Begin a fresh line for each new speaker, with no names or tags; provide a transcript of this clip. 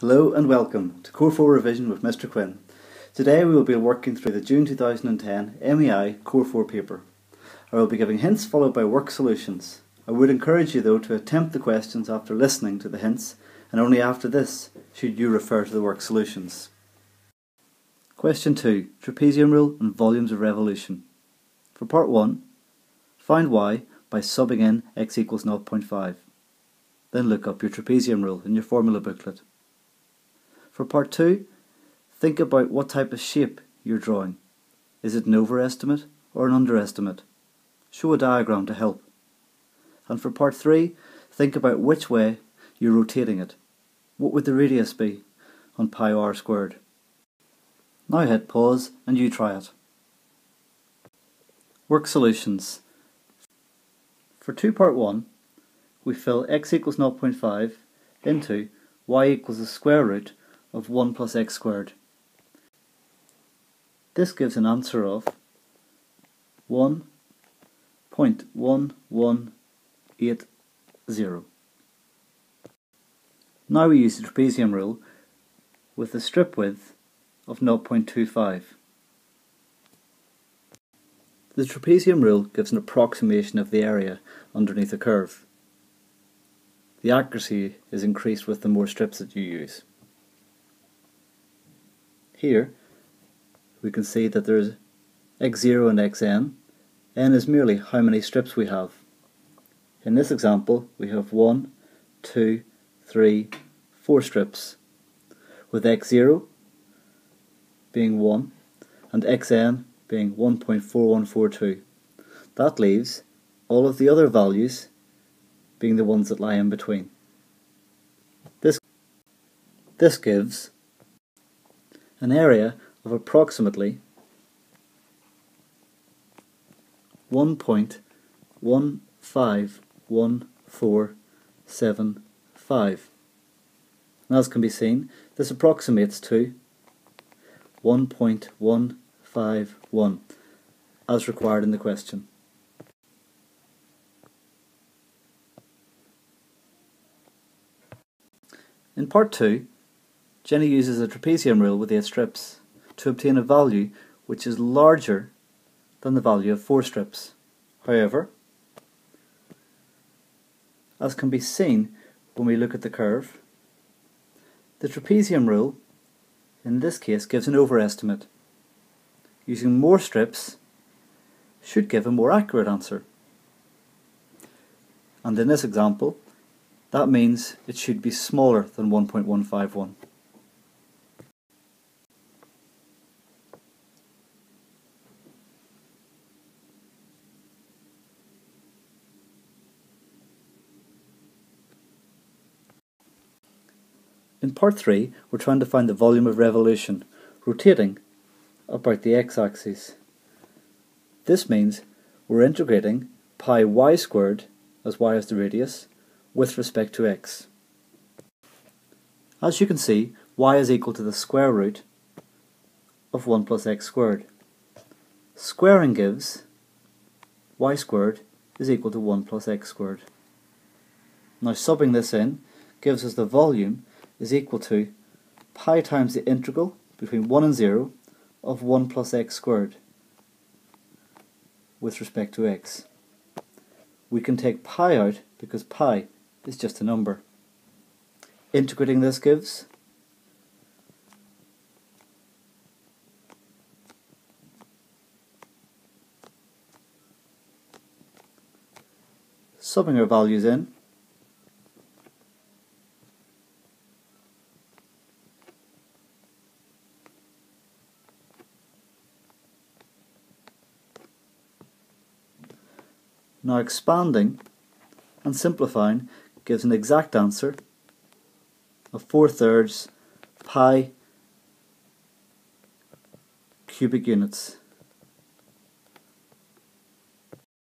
Hello and welcome to Core 4 Revision with Mr. Quinn. Today we will be working through the June 2010 MEI Core 4 paper. I will be giving hints followed by work solutions. I would encourage you though to attempt the questions after listening to the hints, and only after this should you refer to the work solutions. Question 2. Trapezium rule and volumes of revolution. For part 1, find y by subbing in x equals 0.5. Then look up your trapezium rule in your formula booklet. For part 2, think about what type of shape you're drawing. Is it an overestimate or an underestimate? Show a diagram to help. And for part 3, think about which way you're rotating it. What would the radius be on pi r squared? Now hit pause and you try it. Work solutions. For part 1, we fill x equals 0.5 into y equals the square root of 1 plus x squared. This gives an answer of 1.1180. Now we use the trapezium rule with a strip width of 0.25. The trapezium rule gives an approximation of the area underneath a curve. The accuracy is increased with the more strips that you use. Here we can see that there is x0 and xn. N is merely how many strips we have. In this example we have 1, 2, 3, 4 strips, with x0 being 1 and xn being 1.4142. That leaves all of the other values being the ones that lie in between. This gives an area of approximately 1.151475. And as can be seen, this approximates to 1.151 as required in the question. In part 2, Jenny uses a trapezium rule with 8 strips to obtain a value which is larger than the value of 4 strips. However, as can be seen when we look at the curve, the trapezium rule in this case gives an overestimate. Using more strips should give a more accurate answer. And in this example, that means it should be smaller than 1.151. In part 3, we're trying to find the volume of revolution, rotating about the x-axis. This means we're integrating pi y squared, as y is the radius, with respect to x. As you can see, y is equal to the square root of 1 plus x squared. Squaring gives y squared is equal to 1 plus x squared. Now subbing this in gives us the volume is equal to pi times the integral between 1 and 0 of 1 plus x squared with respect to x. We can take pi out because pi is just a number. Integrating this gives subbing our values in, now expanding and simplifying gives an exact answer of 4/3 pi cubic units.